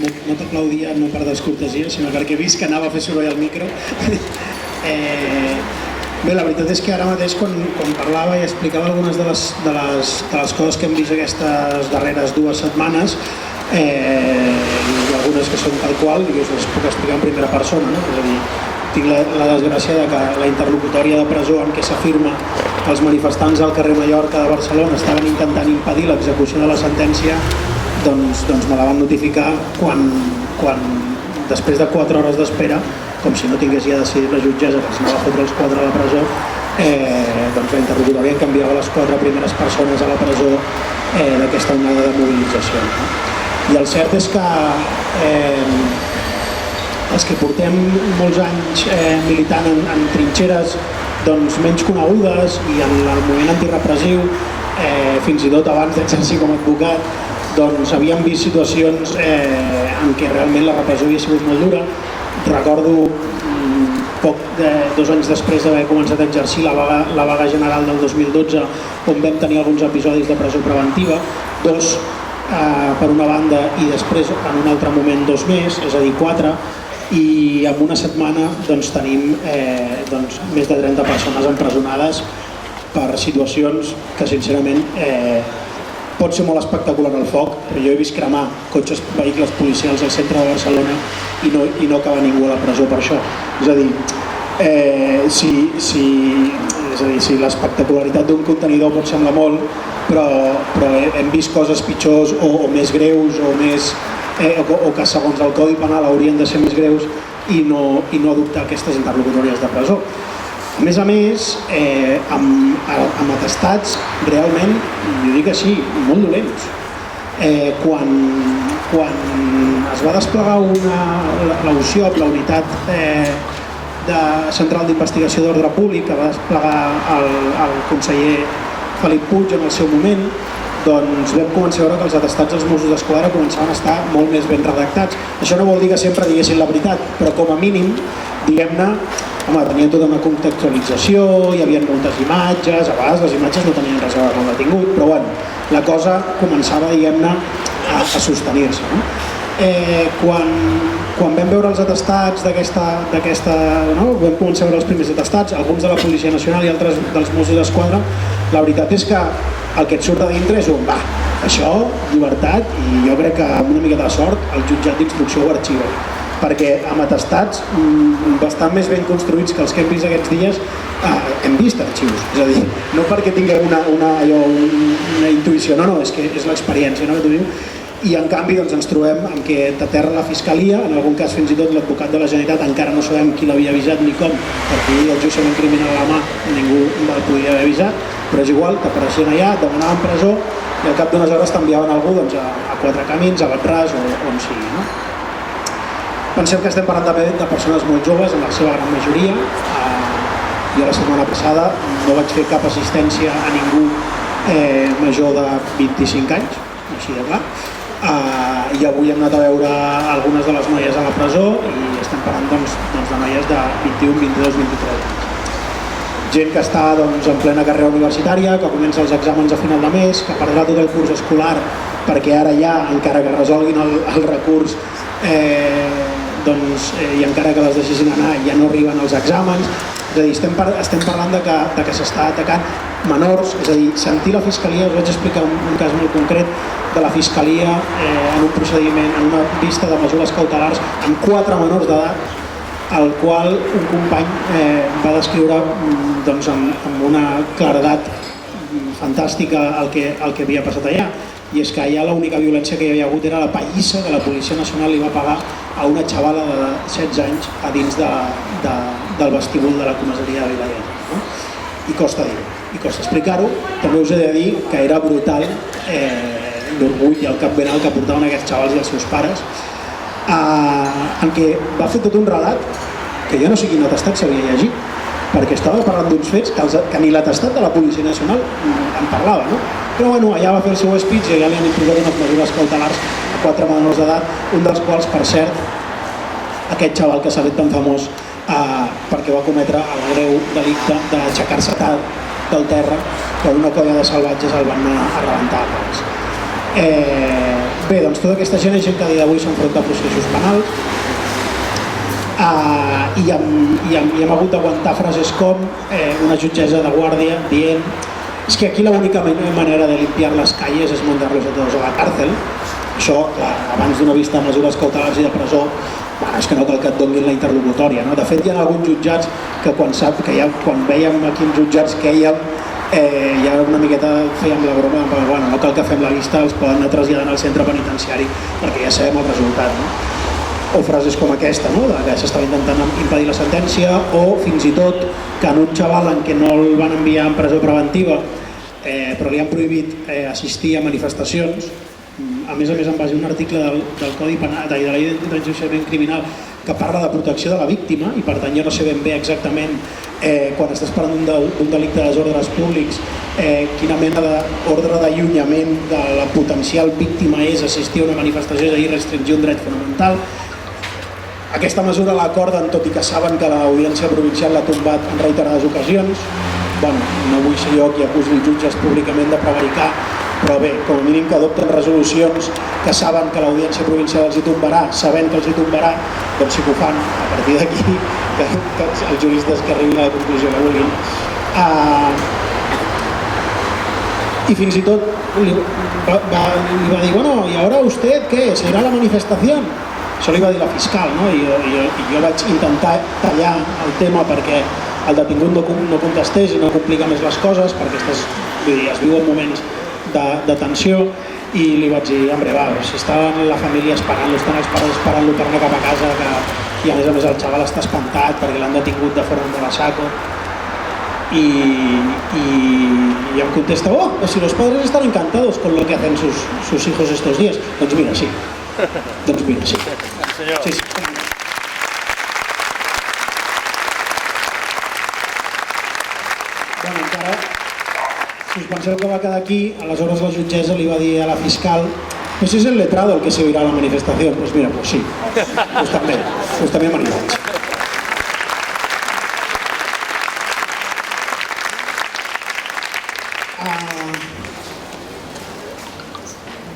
no t'aplaudia no per descortesia, sinó perquè he vist que anava a fer soroll al micro. Bé, la veritat és que ara mateix quan parlava i explicava algunes de les coses que hem vist aquestes darreres 2 setmanes, i algunes que són tal qual, i us les puc explicar en primera persona, no? És a dir, tinc la desgràcia de que la interlocutòria de presó en què s'afirma que els manifestants al carrer Mallorca de Barcelona estaven intentant impedir l'execució de la sentència, doncs me la van notificar quan després de 4 hores d'espera, com si no tingués ja decidit la jutgessa que s'anava a fotre els 4 a la presó, doncs la interlocutòria canviava les 4 primeres persones a la presó d'aquesta onada de mobilització. I el cert és que els que portem molts anys militant en trinxeres doncs, menys conegudes i en el moviment antirepressiu, fins i tot abans d'exercir com a advocat, doncs havíem vist situacions en què realment la repressió havia sigut molt dura. Recordo 2 anys després d'haver començat a exercir la vaga general del 2012, on vam tenir alguns episodis de presó preventiva, 2 per una banda i després en un altre moment 2 més, és a dir 4, i en una setmana doncs, tenim més de 30 persones empresonades per situacions que sincerament pot ser molt espectacular el foc, però jo he vist cremar cotxes, vehicles policials al centre de Barcelona i no acaba ningú a la presó per això. És a dir, si l'espectacularitat d'un contenidor pot semblar molt, però hem vist coses pitjors o més greus o que segons el Codi Penal haurien de ser més greus i no adoptar aquestes interlocutòries de presó. A més, amb atestats realment, jo dic així, molt dolents. Quan es va desplegar la UCIOP, la Unitat Central d'Investigació d'Ordre Públic, que va desplegar el conseller Felip Puig en el seu moment, doncs vam començar a veure que els atestats dels Mossos d'Esquadra començaven a estar molt més ben redactats. Això no vol dir que sempre diguessin la veritat, però com a mínim, diguem-ne, tenien tota una contextualització, hi havia moltes imatges, a vegades les imatges no tenien res a veure amb el detingut, però bueno, la cosa començava, diguem-ne, a sostenir-se. No? Quan vam veure els atestats vam començar a veure els primers atestats, alguns de la Policia Nacional i altres dels Mossos d'Esquadra, la veritat és que el que et surt a dintre és això, llibertat, i jo crec que amb una mica de sort el jutjat d'instrucció ho arxiva, perquè amb atestats bastant més ben construïts que els que hem vist aquests dies hem vist arxius, és a dir, no perquè tinguem una intuïció, no, és que és l'experiència, no, que tu dius. I en canvi ens trobem amb que t'aterra la Fiscalia, en algun cas fins i tot l'advocat de la Generalitat, encara no sabem qui l'havia avisat ni com, perquè el juiciament criminal a la mà ningú el podia haver avisat, però és igual, t'apareixien allà, et demanaven presó i al cap d'unes hores t'enviaven algú a Quatre Camins, a Batràs o on sigui. No? Pensem que estem parlant també de persones molt joves, en la seva gran majoria. Jo la setmana passada no vaig fer cap assistència a ningú major de 25 anys, així de clar. I avui hem anat a veure algunes de les noies a la presó i estem parlant de noies de 21, 22, 23 anys. Gent que està en plena carrera universitària, que comença els exàmens a final de mes, que perdrà tot el curs escolar perquè ara ja, encara que resolguin el recurs i encara que les deixessin anar, ja no arriben els exàmens. És a dir, estem parlant de que s'està atacant menors, és a dir, sentir la Fiscalia, us vaig explicar un cas molt concret de la Fiscalia en un procediment, en una vista de mesures cautelars amb 4 menors d'edat, el qual un company va descriure amb una claredat fantàstica el que havia passat allà, i és que allà l'única violència que hi havia hagut era la pallissa que la Policia Nacional li va pagar a una xavala de 16 anys a dins del vestíbul de la comissaria de Vilaller. No? I costa dir-ho, i costa explicar-ho. També us he de dir que era brutal l'orgull i el cap ben alt que portaven aquests xavals i els seus pares, en què va fer tot un relat que jo no sé quin atestat s'havia llegit, perquè estava parlant d'uns fets que ni l'atestat de la Policia Nacional en parlava, no? Però bueno, allà va fer el seu speech i ja li han imposat unes mesures cautelars a 4 menors d'edat, un dels quals, per cert, aquest xaval que s'ha fet tan famós perquè va cometre el greu delicte d'aixecar-se del terra quan una colla de salvatges el van anar a rebentar a pals. Bé, doncs tota aquesta gent és gent que a dia d'avui s'enfronta a processos penals i hem hagut d'aguantar frases com una jutgessa de guàrdia dient és que aquí l'única manera de limpiar les calles és mandarlos a tots a la càrcel. Això, clar, abans d'una vista de mesures cautelars i de presó, bueno, és que no cal que et donin la interlocutòria, no? De fet, hi ha alguns jutjats que quan vèiem a quins jutjats quèiem, ja una miqueta fèiem la broma, bueno, no cal que fem la vista, els poden anar traslladant al centre penitenciari perquè ja sabem el resultat, no? O frases com aquesta, no? Que s'estava intentant impedir la sentència, o fins i tot que en un xaval en què no el van enviar en presó preventiva però li han prohibit assistir a manifestacions, a més en base a un article del Codi Penal, de la llei d'enjudiciament criminal, que parla de protecció de la víctima, i per tant jo no sé ben bé exactament quan estàs parlant d'un delicte de desordres públics quina mena d'ordre d'allunyament de la potencial víctima és assistir a una manifestació, és a dir, restringir un dret fonamental. Aquesta mesura l'acorden tot i que saben que l'Audiència Provincial l'ha tombat en reiterades ocasions. Bueno, no vull ser jo qui acusi els jutges públicament de prevaricar, però bé, com a mínim que adopten resolucions que saben que l'Audiència Provincial els hi tombarà, sabent que els hi tombarà, doncs sí que ho fan. A partir d'aquí, que els juristes que arribin a la conclusió que vulguin. I fins i tot li va dir, bueno, ¿y ahora usted qué? ¿Se irá a la manifestación? Això li va dir la fiscal, no? I jo vaig intentar tallar el tema perquè el detingut no contestés i no complica més les coses, perquè es viuen moments de tensió, i li vaig dir, hombre, va, si estaven la família esperant-lo, estan els pares esperant-lo per anar cap a casa, i a més el xaval està espantat perquè l'han detingut de forma molt a saco, y em contesta, oh, si los padres están encantados con lo que hacen sus hijos estos días. Doncs mira, sí. Doncs mira, sí. Sí, sí. Bueno, encara, si us penseu que va quedar aquí, aleshores la jutgessa li va dir a la fiscal, pues es el letrado el que se irá a la manifestación. Pues mira, pues sí, pues també me vaig.